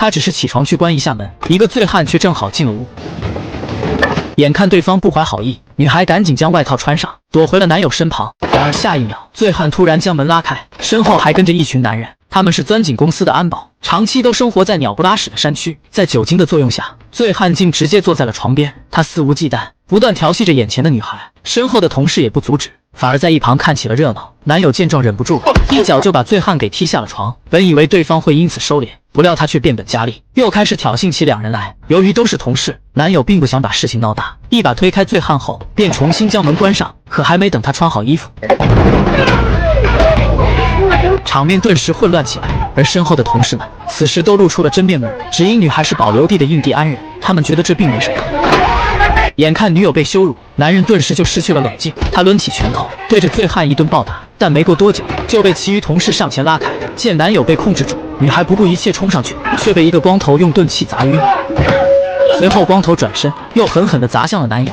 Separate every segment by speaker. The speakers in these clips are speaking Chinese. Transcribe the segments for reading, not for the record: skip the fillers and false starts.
Speaker 1: 他只是起床去关一下门，一个醉汉却正好进了屋。眼看对方不怀好意，女孩赶紧将外套穿上，躲回了男友身旁。然而下一秒，醉汉突然将门拉开，身后还跟着一群男人。他们是钻井公司的安保，长期都生活在鸟不拉屎的山区。在酒精的作用下，醉汉竟直接坐在了床边，他肆无忌惮，不断调戏着眼前的女孩。身后的同事也不阻止，反而在一旁看起了热闹。男友见状忍不住了，一脚就把醉汉给踢下了床。本以为对方会因此收敛，不料他却变本加厉，又开始挑衅起两人来。由于都是同事，男友并不想把事情闹大，一把推开醉汉后，便重新将门关上。可还没等他穿好衣服，场面顿时混乱起来，而身后的同事们此时都露出了真面目。只因女孩是保留地的印第安人，他们觉得这并没什么。眼看女友被羞辱，男人顿时就失去了冷静，他抡起拳头对着醉汉一顿暴打，但没过多久就被其余同事上前拉开。见男友被控制住，女孩不顾一切冲上去，却被一个光头用钝器砸晕。随后光头转身又狠狠地砸向了男友。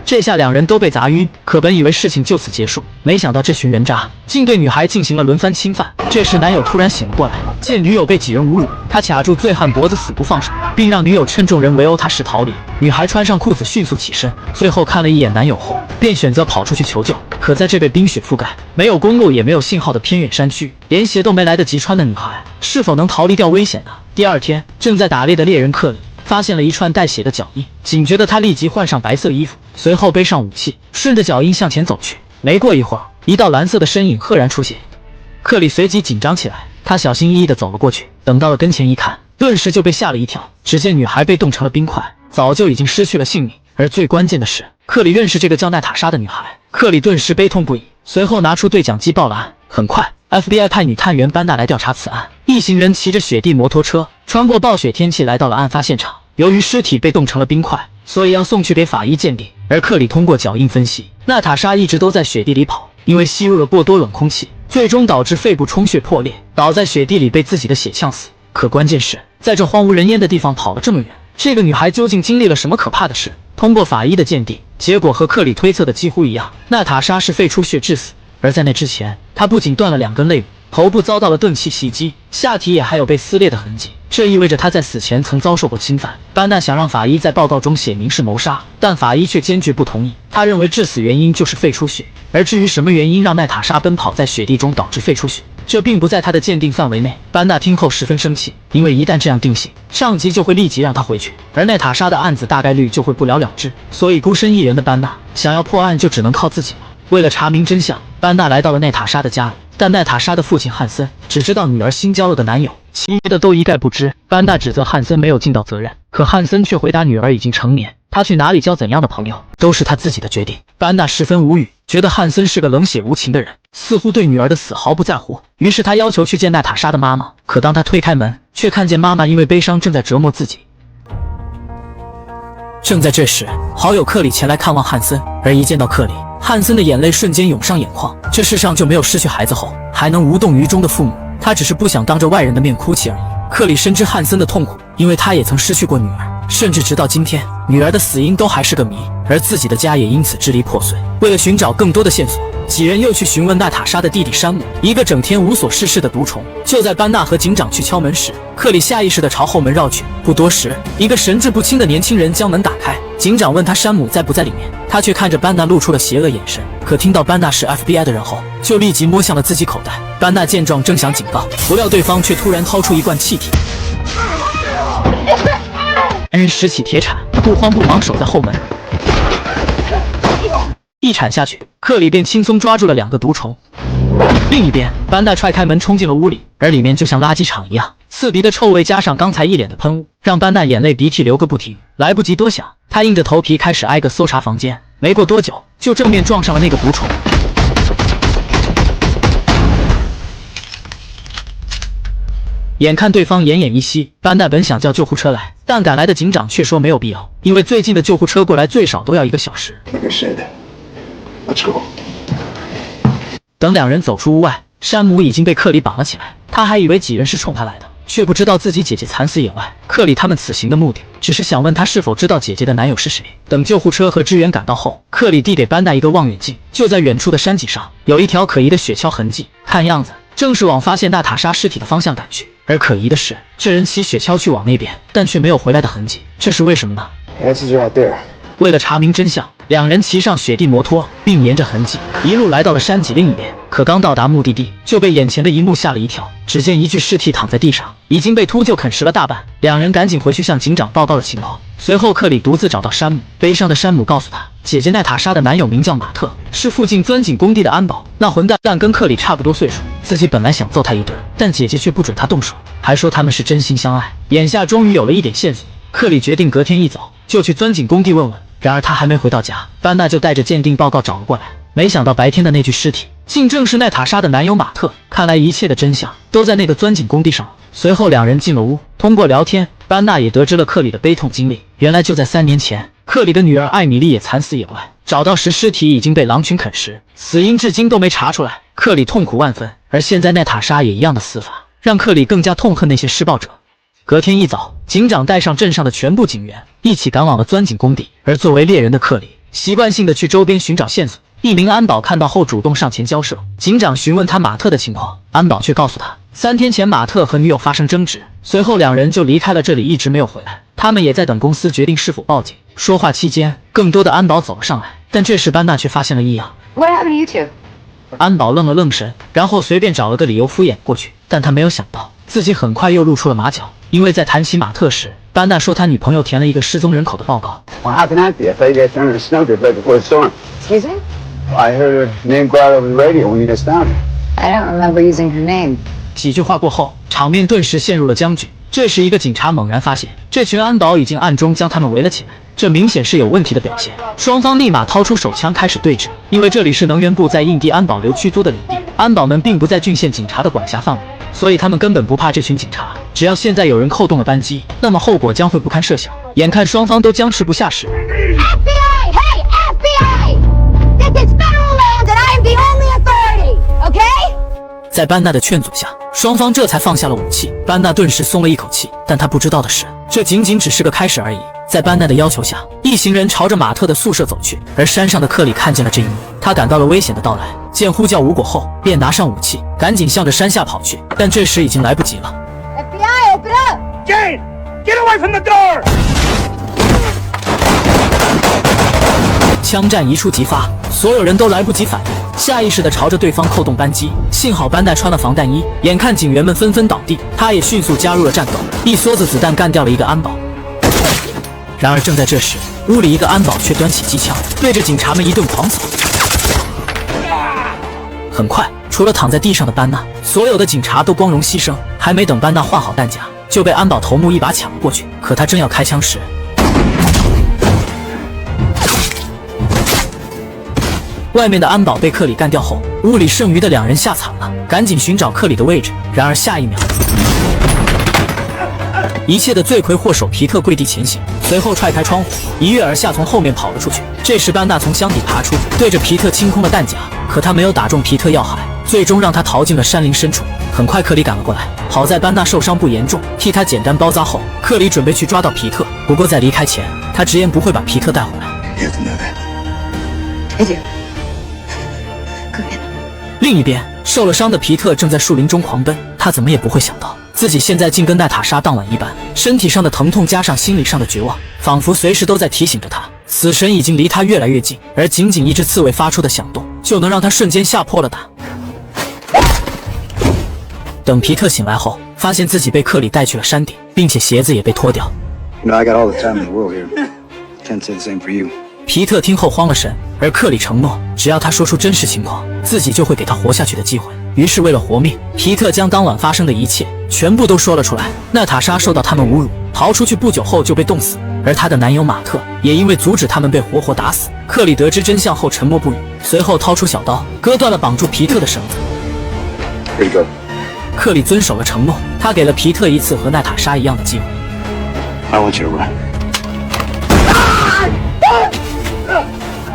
Speaker 1: 这下两人都被砸晕，可本以为事情就此结束，没想到这群人渣竟对女孩进行了轮番侵犯。这时男友突然醒了过来，见女友被几人侮辱，他卡住醉汉脖子死不放手，并让女友趁众人围殴他时逃离。女孩穿上裤子迅速起身，最后看了一眼男友后，便选择跑出去求救。可在这被冰雪覆盖、没有公路也没有信号的偏远山区，连鞋都没来得及穿的女孩，是否能逃离掉危险呢？第二天，正在打猎的猎人克里发现了一串带血的脚印，警觉的他立即换上白色衣服，随后背上武器，顺着脚印向前走去。没过一会儿，一道蓝色的身影赫然出现，克里随即紧张起来，他小心翼翼地走了过去，等到了跟前一看，顿时就被吓了一跳。只见女孩被冻成了冰块，早就已经失去了性命。而最关键的是，克里认识这个叫娜塔莎的女孩，克里顿时悲痛不已，随后拿出对讲机报了案。很快 FBI 派女探员班纳来调查此案。一行人骑着雪地摩托车，穿过暴雪天气来到了案发现场。由于尸体被冻成了冰块，所以要送去给法医鉴定。而克里通过脚印分析，娜塔莎一直都在雪地里跑，因为吸入了过多冷空气，最终导致肺部充血破裂，倒在雪地里被自己的血呛死。可关键是，在这荒无人烟的地方跑了这么远，这个女孩究竟经历了什么可怕的事？通过法医的鉴定，结果和克里推测的几乎一样，娜塔莎是肺出血致死。而在那之前，她不仅断了2根肋骨，头部遭到了钝器袭击，下体也还有被撕裂的痕迹，这意味着她在死前曾遭受过侵犯。班纳想让法医在报告中写明是谋杀，但法医却坚决不同意。他认为致死原因就是肺出血，而至于什么原因让娜塔莎奔跑在雪地中导致肺出血，这并不在他的鉴定范围内。班纳听后十分生气，因为一旦这样定性，上级就会立即让他回去，而娜塔莎的案子大概率就会不了了之。所以孤身一人的班纳想要破案就只能靠自己了。为了查明真相，班纳来到了娜塔莎的家里，但娜塔莎的父亲汉森只知道女儿新交了的男友，其余的都一概不知。班纳指责汉森没有尽到责任，可汉森却回答女儿已经成年，他去哪里交怎样的朋友都是他自己的决定。班纳十分无语，觉得汉森是个冷血无情的人，似乎对女儿的死毫不在乎。于是他要求去见娜塔莎的妈妈，可当他推开门，却看见妈妈因为悲伤正在折磨自己。正在这时，好友克里前来看望汉森，而一见到克里，汉森的眼泪瞬间涌上眼眶。这世上就没有失去孩子后还能无动于衷的父母，他只是不想当着外人的面哭泣而已。克里深知汉森的痛苦，因为他也曾失去过女儿，甚至直到今天，女儿的死因都还是个谜，而自己的家也因此支离破碎。为了寻找更多的线索，几人又去询问娜塔莎的弟弟山姆，一个整天无所事事的毒虫。就在班纳和警长去敲门时，克里下意识地朝后门绕去。不多时，一个神志不清的年轻人将门打开。警长问他山姆在不在里面，他却看着班纳露出了邪恶眼神。可听到班纳是 FBI 的人后，就立即摸向了自己口袋。班纳见状正想警告，不料对方却突然掏出一罐气体。男人拾起铁铲，不慌不忙守在后门。一铲下去，克里便轻松抓住了2个毒虫。另一边，班纳踹开门冲进了屋里，而里面就像垃圾场一样，刺鼻的臭味加上刚才一脸的喷雾，让班纳眼泪鼻涕流个不停。来不及多想，他硬着头皮开始挨个搜查房间。没过多久，就正面撞上了那个毒虫。眼看对方奄奄一息，班纳本想叫救护车来，但赶来的警长却说没有必要，因为最近的救护车过来最少都要1个小时。
Speaker 2: Let's go.
Speaker 1: 等2人走出屋外，山姆已经被克里绑了起来。他还以为几人是冲他来的，却不知道自己姐姐惨死野外。克里他们此行的目的，只是想问他是否知道姐姐的男友是谁。等救护车和支援赶到后，克里递给班纳一个望远镜，就在远处的山脊上有一条可疑的雪橇痕迹，看样子正是往发现娜塔莎尸体的方向赶去。而可疑的是，这人骑雪橇去往那边，但却没有回来的痕迹，这是为什么呢？
Speaker 2: Answers are out there.
Speaker 1: 为了查明真相，两人骑上雪地摩托，并沿着痕迹一路来到了山脊另一边。可刚到达目的地，就被眼前的一幕吓了一跳。只见一具尸体躺在地上，已经被秃鹫啃食了大半。两人赶紧回去向警长报告了情况。随后，克里独自找到山姆，悲伤的山姆告诉他，姐姐奈塔莎的男友名叫马特，是附近钻井工地的安保。那混蛋跟克里差不多岁数，自己本来想揍他一顿，但姐姐却不准他动手，还说他们是真心相爱。眼下终于有了一点线索，克里决定隔天一早就去钻井工地问问。然而他还没回到家，班纳就带着鉴定报告找了过来。没想到白天的那具尸体竟正是奈塔莎的男友马特。看来一切的真相都在那个钻井工地上。随后两人进了屋，通过聊天，班纳也得知了克里的悲痛经历。原来就在3年前，克里的女儿艾米丽也惨死野外，找到时尸体已经被狼群啃食，死因至今都没查出来。克里痛苦万分，而现在奈塔莎也一样的死法，让克里更加痛恨那些施暴者。隔天一早，警长带上镇上的全部警员，一起赶往了钻井工地。而作为猎人的克里，习惯性的去周边寻找线索。一名安保看到后主动上前交涉，警长询问他马特的情况，安保却告诉他，3天前马特和女友发生争执，随后两人就离开了这里，一直没有回来。他们也在等公司决定是否报警。说话期间，更多的安保走了上来，但这时班纳却发现了异样。
Speaker 3: What happened to you two?
Speaker 1: 安保愣了愣神，然后随便找了个理由敷衍过去，但他没有想到自己很快又露出了马脚。因为在谈起马特时，班纳说他女朋友填了一个失踪人口的报告。
Speaker 2: What happened at the? I thought you guys turned in a snowdrift right before the storm.
Speaker 3: Excuse me?
Speaker 2: I heard her name go out over the radio when you guys found her.
Speaker 3: I don't remember using her name.
Speaker 1: 几句话过后，场面顿时陷入了僵局。这时，一个警察猛然发现，这群安保已经暗中将他们围了起来，这明显是有问题的表现。双方立马掏出手枪开始对峙，因为这里是能源部在印第安保留区租的领地，安保们并不在郡县警察的管辖范围，所以他们根本不怕这群警察。只要现在有人扣动了扳机，那么后果将会不堪设想。眼看双方都僵持不下时，
Speaker 4: FBI! Hey, FBI! This is federal land and I am the only authority, okay?
Speaker 1: 在班纳的劝阻下，双方这才放下了武器。班纳顿时松了一口气，但他不知道的是，这仅仅只是个开始而已。在班纳的要求下，一行人朝着马特的宿舍走去，而山上的克里看见了这一幕，他感到了危险的到来，见呼叫无果后，便拿上武器，赶紧向着山下跑去。但这时已经来不及了。
Speaker 4: FBI, open up!
Speaker 5: Jane, get away from the door!
Speaker 1: 枪战一触即发，所有人都来不及反应，下意识地朝着对方扣动扳机。幸好班奈穿了防弹衣，眼看警员们纷纷倒地，他也迅速加入了战斗，一梭子子弹干掉了一个安保。然而正在这时，屋里一个安保却端起机枪，对着警察们一顿狂扫。很快，除了躺在地上的班纳，所有的警察都光荣牺牲。还没等班纳换好弹夹，就被安保头目一把抢了过去。可他正要开枪时，外面的安保被克里干掉后，屋里剩余的两人吓惨了，赶紧寻找克里的位置。然而下一秒，一切的罪魁祸首皮特跪地前行，随后踹开窗户，一跃而下，从后面跑了出去。这时班纳从箱底爬出，对着皮特清空了弹夹，可他没有打中皮特要害，最终让他逃进了山林深处。很快克里赶了过来，好在班纳受伤不严重，替他简单包扎后，克里准备去抓到皮特。不过在离开前，他直言不会把皮特带回来。
Speaker 2: You have to know that.
Speaker 3: I do. Good.
Speaker 1: 另一边，受了伤的皮特正在树林中狂奔，他怎么也不会想到，自己现在竟跟奈塔莎当晚一般，身体上的疼痛加上心理上的绝望，仿佛随时都在提醒着他，死神已经离他越来越近，而仅仅一只刺猬发出的响动，就能让他瞬间吓破了胆。等皮特醒来后，发现自己被克里带去了山顶，并且鞋子也被脱掉。
Speaker 2: You know, I got all the time in the world here. Can't say the same for you.
Speaker 1: 皮特听后慌了神，而克里承诺，只要他说出真实情况，自己就会给他活下去的机会。于是为了活命，皮特将当晚发生的一切全部都说了出来。娜塔莎受到他们侮辱，逃出去不久后就被冻死，而她的男友马特也因为阻止他们被活活打死。克里得知真相后沉默不语，随后掏出小刀，割断了绑住皮特的绳子。
Speaker 2: Here you go.
Speaker 1: 克里遵守了承诺，他给了皮特一次和娜塔莎一样的机会。
Speaker 2: I want you to run.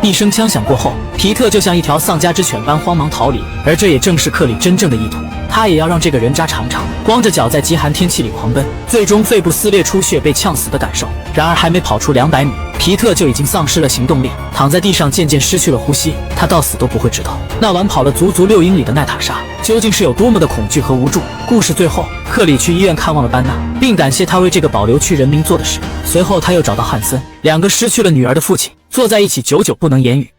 Speaker 1: 一声枪响过后，皮特就像一条丧家之犬般慌忙逃离，而这也正是克里真正的意图。他也要让这个人渣尝尝光着脚在极寒天气里狂奔，最终肺部撕裂出血被呛死的感受。然而还没跑出200米，皮特就已经丧失了行动力，躺在地上渐渐失去了呼吸。他到死都不会知道，那晚跑了足足6英里的奈塔莎究竟是有多么的恐惧和无助。故事最后，克里去医院看望了班纳，并感谢他为这个保留区人民做的事。随后他又找到汉森，2个失去了女儿的父亲坐在一起，久久不能言语。